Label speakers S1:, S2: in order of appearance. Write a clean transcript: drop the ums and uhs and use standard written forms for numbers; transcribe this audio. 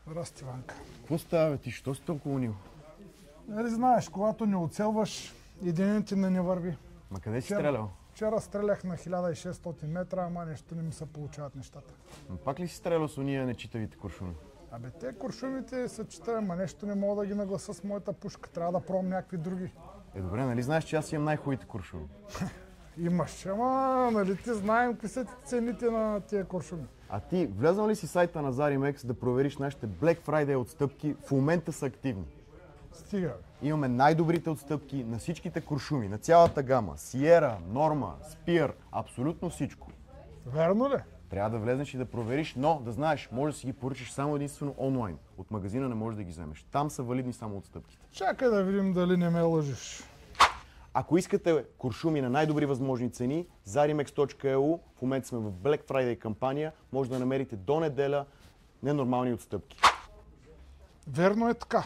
S1: Здрасти, Ванка.
S2: Какво става, бе? Ти що си толкова унил?
S1: Нали знаеш, когато не оцелваш, единият ти не върви.
S2: Ма къде си стрелял?
S1: Вчера стрелях на 1600 метра, ама нещо не ми се получават нещата.
S2: Но пак ли си стрелял с уния нечитавите куршуми?
S1: Абе, те куршумите са читави, ама нещо не мога да ги нагласа с моята пушка. Трябва да пробвам някакви други.
S2: Е, добре, нали знаеш, че аз имам най-хубавите куршуми?
S1: Имаш, ама нали ти знаем какви са цените на тия куршуми.
S2: А ти влезнал ли си сайта на Zarimex да провериш нашите Black Friday отстъпки? В момента са активни.
S1: Стига, бе.
S2: Имаме най-добрите отстъпки на всичките куршуми, на цялата гама. Sierra, Norma, Spear, абсолютно всичко.
S1: Верно ли?
S2: Трябва да влезнеш и да провериш, но да знаеш, може да си ги поръчаш само единствено онлайн. От магазина не можеш да ги вземеш. Там са валидни само отстъпките.
S1: Чакай да видим дали не ме лъжиш.
S2: Ако искате куршуми на най-добри възможни цени, zarimex.eu, в момента сме в Black Friday кампания, може да намерите до неделя ненормални отстъпки.
S1: Верно е така.